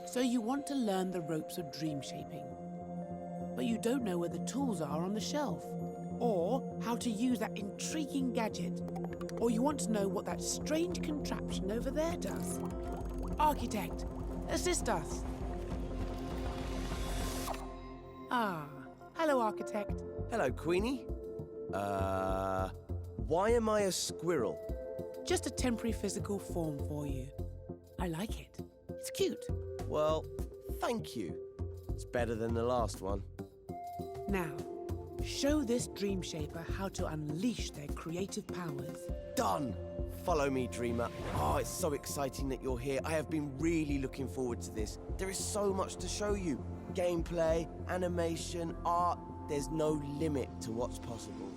So you want to learn the ropes of dream shaping, but you don't know where the tools are on the shelf, or how to use that intriguing gadget, or you want to know what that strange contraption over there does. Architect, assist us. Ah, hello, Architect. Hello, Queenie. Why am I a squirrel? Just a temporary physical form for you. I like it. It's cute. Well, thank you. It's better than the last one. Now, show this dream shaper how to unleash their creative powers. Done! Follow me, Dreamer. Oh, it's so exciting that you're here. I have been really looking forward to this. There is so much to show you. Gameplay, animation, art. There's no limit to what's possible.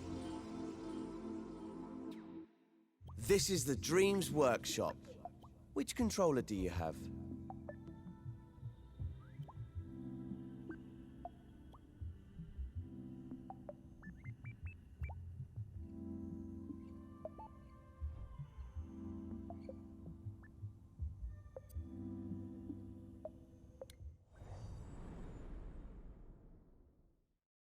This is the Dreams Workshop. Which controller do you have?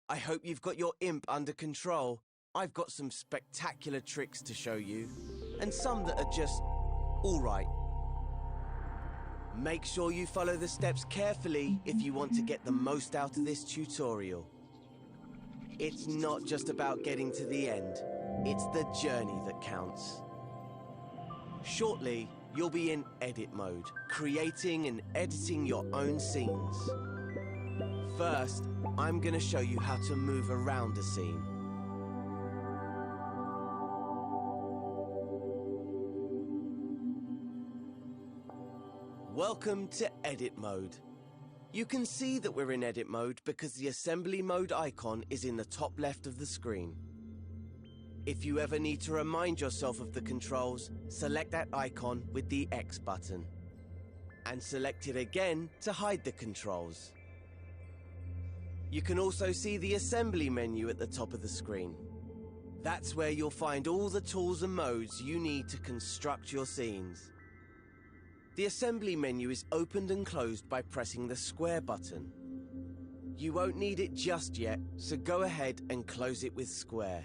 I hope you've got your imp under control. I've got some spectacular tricks to show you, and some that are just all right. Make sure you follow the steps carefully if you want to get the most out of this tutorial. It's not just about getting to the end, it's the journey that counts. Shortly, you'll be in edit mode, creating and editing your own scenes. First, I'm going to show you how to move around a scene. Welcome to edit mode. You can see that we're in edit mode because the assembly mode icon is in the top left of the screen. If you ever need to remind yourself of the controls, select that icon with the X button. And select it again to hide the controls. You can also see the assembly menu at the top of the screen. That's where you'll find all the tools and modes you need to construct your scenes. The assembly menu is opened and closed by pressing the square button. You won't need it just yet, so go ahead and close it with square.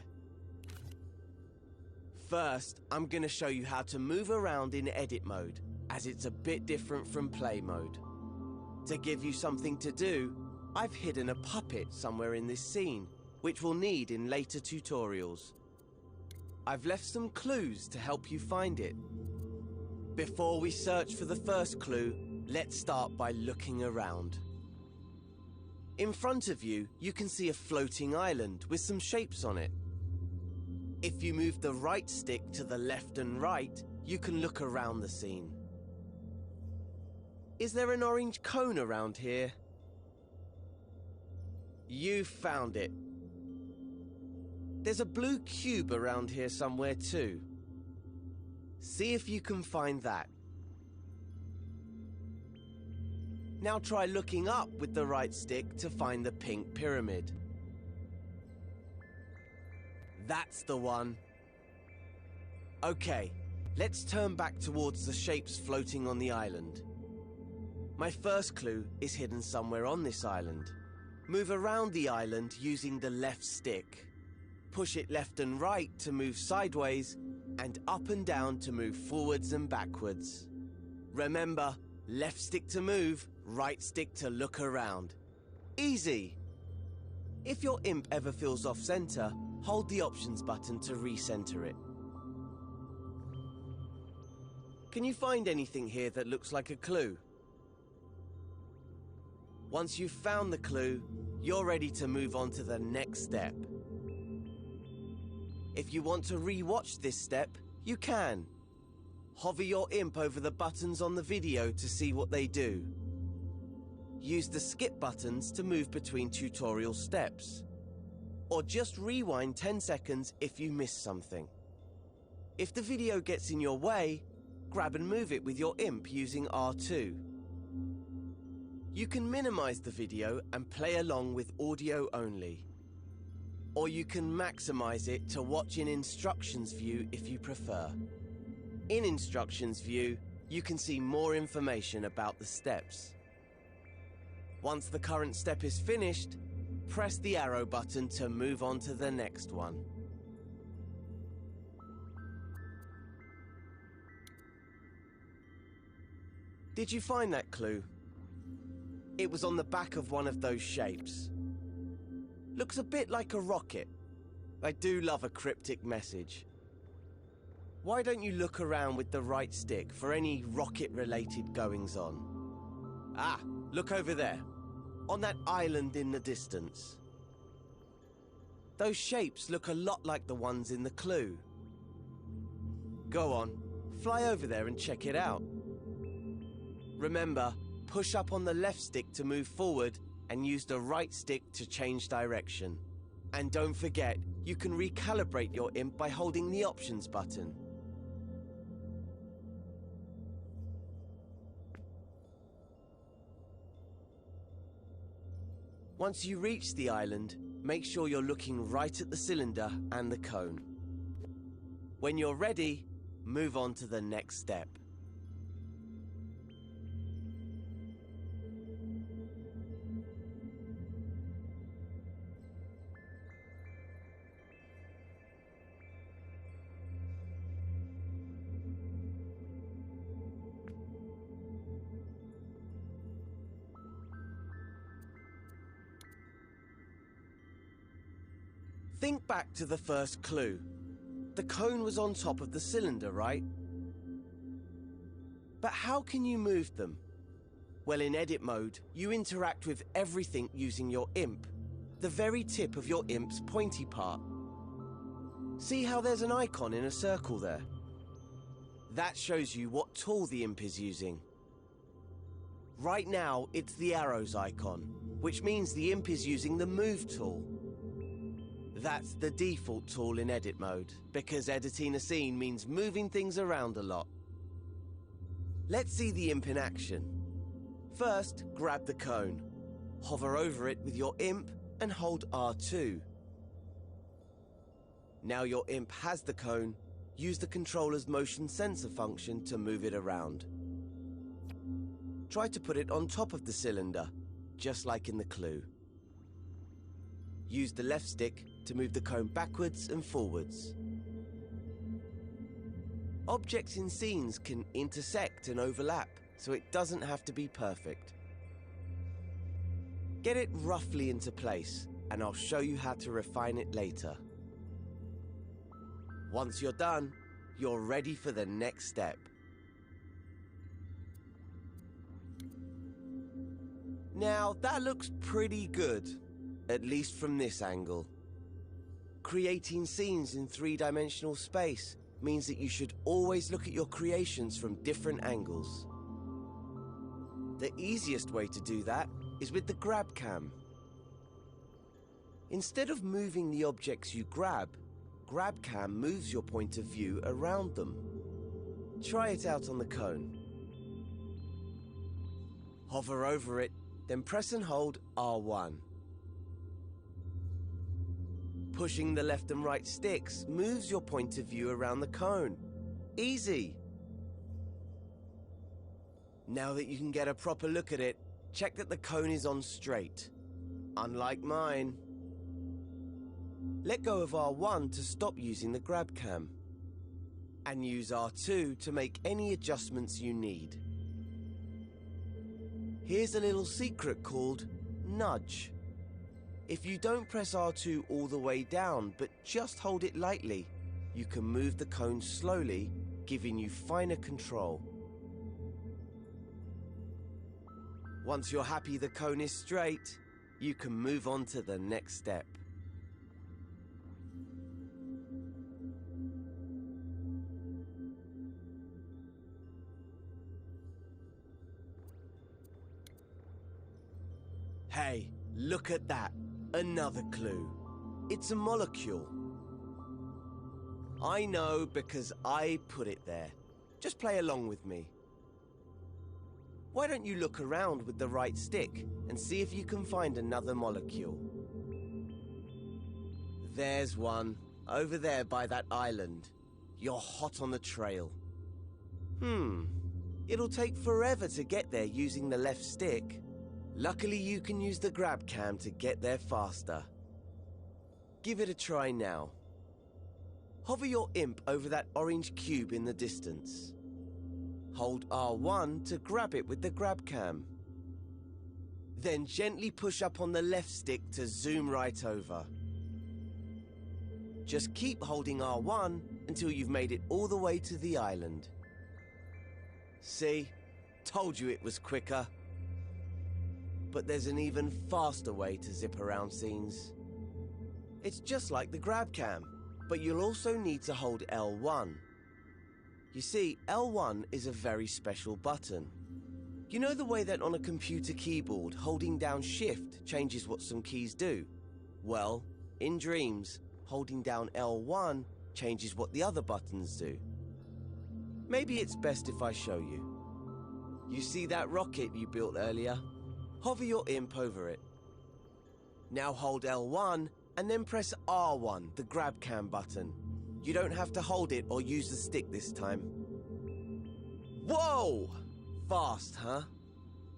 First, I'm going to show you how to move around in edit mode, as it's a bit different from play mode. To give you something to do, I've hidden a puppet somewhere in this scene, which we'll need in later tutorials. I've left some clues to help you find it. Before we search for the first clue, let's start by looking around. In front of you, you can see a floating island with some shapes on it. If you move the right stick to the left and right, you can look around the scene. Is there an orange cone around here? You found it. There's a blue cube around here somewhere too. See if you can find that. Now try looking up with the right stick to find the pink pyramid. That's the one. Okay, let's turn back towards the shapes floating on the island. My first clue is hidden somewhere on this island. Move around the island using the left stick. Push it left and right to move sideways, and up and down to move forwards and backwards. Remember, left stick to move, right stick to look around. Easy! If your imp ever feels off center, hold the options button to recenter it. Can you find anything here that looks like a clue? Once you've found the clue, you're ready to move on to the next step. If you want to re-watch this step, you can. Hover your imp over the buttons on the video to see what they do. Use the skip buttons to move between tutorial steps. Or just rewind 10 seconds if you missed something. If the video gets in your way, grab and move it with your imp using R2. You can minimize the video and play along with audio only. Or you can maximize it to watch in Instructions View if you prefer. In Instructions View, you can see more information about the steps. Once the current step is finished, press the arrow button to move on to the next one. Did you find that clue? It was on the back of one of those shapes. Looks a bit like a rocket. I do love a cryptic message. Why don't you look around with the right stick for any rocket-related goings-on? Ah, look over there, on that island in the distance. Those shapes look a lot like the ones in the clue. Go on, fly over there and check it out. Remember, push up on the left stick to move forward and use the right stick to change direction. And don't forget, you can recalibrate your imp by holding the options button. Once you reach the island, make sure you're looking right at the cylinder and the cone. When you're ready, move on to the next step. Think back to the first clue. The cone was on top of the cylinder, right? But how can you move them? Well, in edit mode, you interact with everything using your imp, the very tip of your imp's pointy part. See how there's an icon in a circle there? That shows you what tool the imp is using. Right now, it's the arrows icon, which means the imp is using the move tool. That's the default tool in edit mode, because editing a scene means moving things around a lot. Let's see the imp in action. First, grab the cone. Hover over it with your imp and hold R2. Now your imp has the cone, use the controller's motion sensor function to move it around. Try to put it on top of the cylinder, just like in the clue. Use the left stick to move the cone backwards and forwards. Objects in scenes can intersect and overlap, so it doesn't have to be perfect. Get it roughly into place, and I'll show you how to refine it later. Once you're done, you're ready for the next step. Now, that looks pretty good, at least from this angle. Creating scenes in three-dimensional space means that you should always look at your creations from different angles. The easiest way to do that is with the grab cam. Instead of moving the objects you grab cam moves your point of view around them. Try it out on the cone. Hover over it, then press and hold R1. Pushing the left and right sticks moves your point of view around the cone. Easy! Now that you can get a proper look at it, check that the cone is on straight. Unlike mine. Let go of R1 to stop using the grab cam. And use R2 to make any adjustments you need. Here's a little secret called nudge. If you don't press R2 all the way down, but just hold it lightly, you can move the cone slowly, giving you finer control. Once you're happy the cone is straight, you can move on to the next step. Hey, look at that. Another clue. It's a molecule. I know because I put it there. Just play along with me. Why don't you look around with the right stick and see if you can find another molecule? There's one, over there by that island. You're hot on the trail. It'll take forever to get there using the left stick. Luckily, you can use the grab cam to get there faster. Give it a try now. Hover your imp over that orange cube in the distance. Hold R1 to grab it with the grab cam. Then gently push up on the left stick to zoom right over. Just keep holding R1 until you've made it all the way to the island. See? Told you it was quicker. But there's an even faster way to zip around scenes. It's just like the grab cam, but you'll also need to hold L1. You see, L1 is a very special button. You know the way that on a computer keyboard, holding down Shift changes what some keys do? Well, in Dreams, holding down L1 changes what the other buttons do. Maybe it's best if I show you. You see that rocket you built earlier? Hover your imp over it. Now hold L1 and then press R1, the grab cam button. You don't have to hold it or use the stick this time. Whoa! Fast, huh?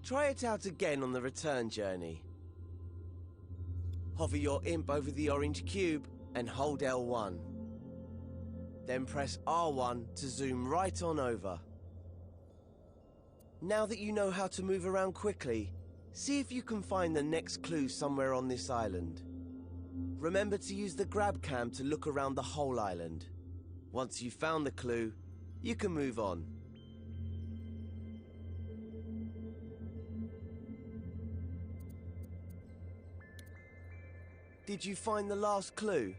Try it out again on the return journey. Hover your imp over the orange cube and hold L1. Then press R1 to zoom right on over. Now that you know how to move around quickly, see if you can find the next clue somewhere on this island. Remember to use the grab cam to look around the whole island. Once you've found the clue, you can move on. Did you find the last clue?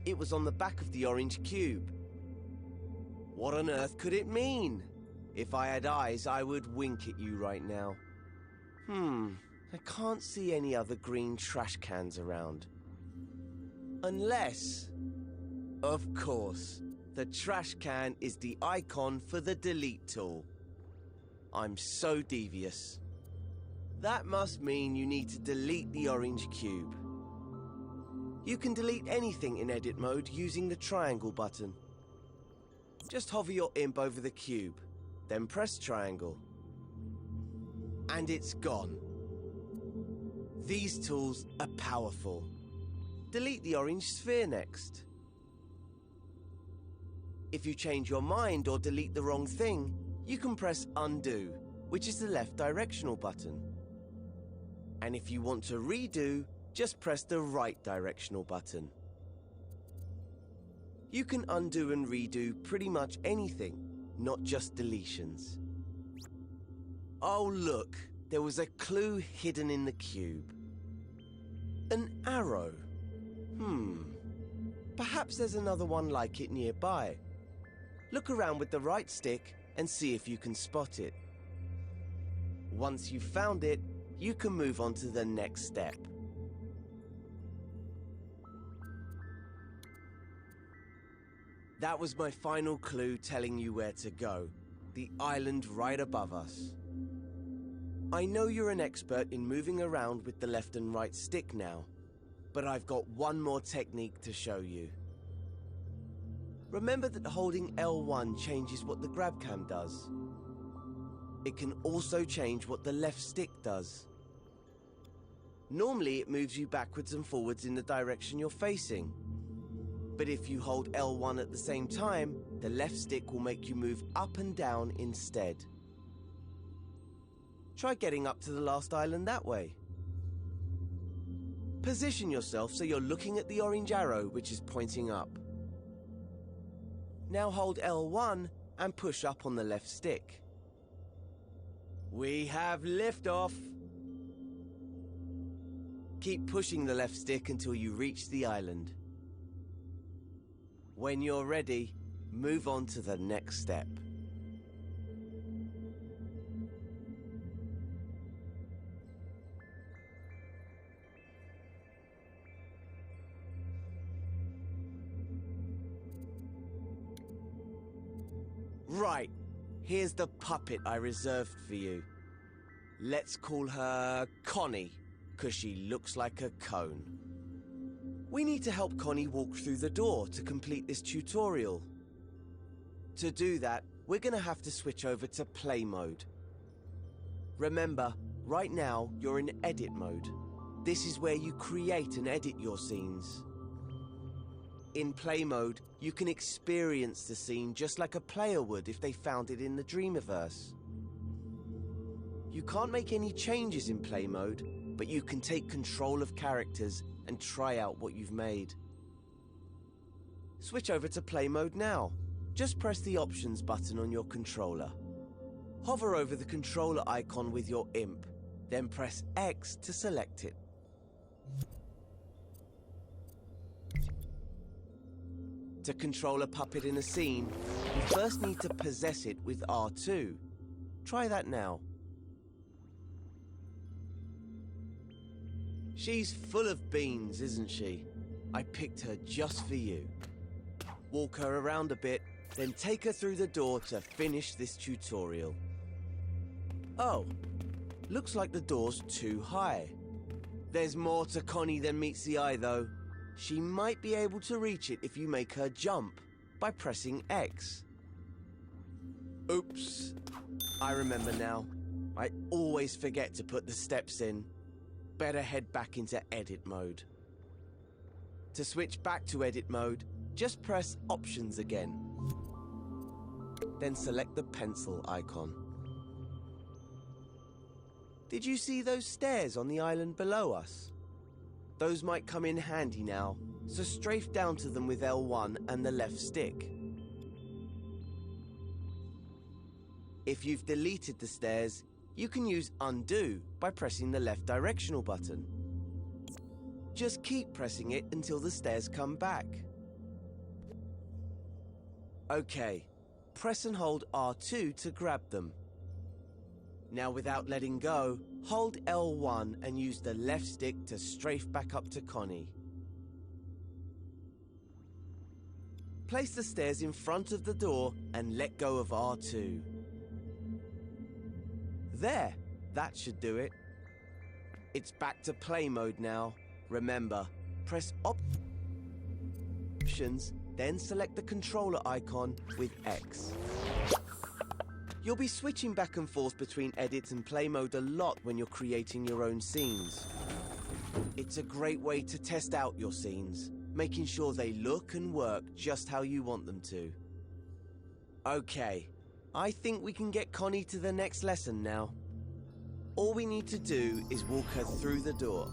It was on the back of the orange cube. What on earth could it mean? If I had eyes, I would wink at you right now. I can't see any other green trash cans around. Unless, of course, the trash can is the icon for the delete tool. I'm so devious. That must mean you need to delete the orange cube. You can delete anything in edit mode using the triangle button. Just hover your imp over the cube, then press triangle. And it's gone. These tools are powerful. Delete the orange sphere next. If you change your mind or delete the wrong thing, you can press undo, which is the left directional button. And if you want to redo, just press the right directional button. You can undo and redo pretty much anything, not just deletions. Oh look, there was a clue hidden in the cube. An arrow. Perhaps there's another one like it nearby. Look around with the right stick and see if you can spot it. Once you've found it, you can move on to the next step. That was my final clue telling you where to go. The island right above us. I know you're an expert in moving around with the left and right stick now, but I've got one more technique to show you. Remember that holding L1 changes what the grab cam does. It can also change what the left stick does. Normally it moves you backwards and forwards in the direction you're facing. But if you hold L1 at the same time, the left stick will make you move up and down instead. Try getting up to the last island that way. Position yourself so you're looking at the orange arrow which is pointing up. Now hold L1 and push up on the left stick. We have liftoff. Keep pushing the left stick until you reach the island. When you're ready, move on to the next step. Right, here's the puppet I reserved for you. Let's call her Connie, 'cause she looks like a cone. We need to help Connie walk through the door to complete this tutorial. To do that, we're going to have to switch over to play mode. Remember, Right now, you're in edit mode. This is where you create and edit your scenes. In play mode, you can experience the scene just like a player would if they found it in the Dreamiverse. You can't make any changes in play mode, but you can take control of characters and try out what you've made. Switch over to play mode now. Just press the options button on your controller. Hover over the controller icon with your imp, then press X to select it. To control a puppet in a scene, you first need to possess it with R2. Try that now. She's full of beans, isn't she? I picked her just for you. Walk her around a bit, then take her through the door to finish this tutorial. Oh, looks like the door's too high. There's more to Connie than meets the eye, though. She might be able to reach it if you make her jump by pressing X. Oops. I remember now. I always forget to put the steps in. Better head back into edit mode. To switch back to edit mode, just press options again. Then select the pencil icon. Did you see those stairs on the island below us? Those might come in handy now, so strafe down to them with L1 and the left stick. If you've deleted the stairs, you can use undo by pressing the left directional button. Just keep pressing it until the stairs come back. Okay, press and hold R2 to grab them. Now, without letting go, hold L1 and use the left stick to strafe back up to Connie. Place the stairs in front of the door and let go of R2. There, that should do it. It's back to play mode now. Remember, press options, then select the controller icon with X. You'll be switching back and forth between edit and play mode a lot when you're creating your own scenes. It's a great way to test out your scenes, making sure they look and work just how you want them to. Okay, I think we can get Connie to the next lesson now. All we need to do is walk her through the door.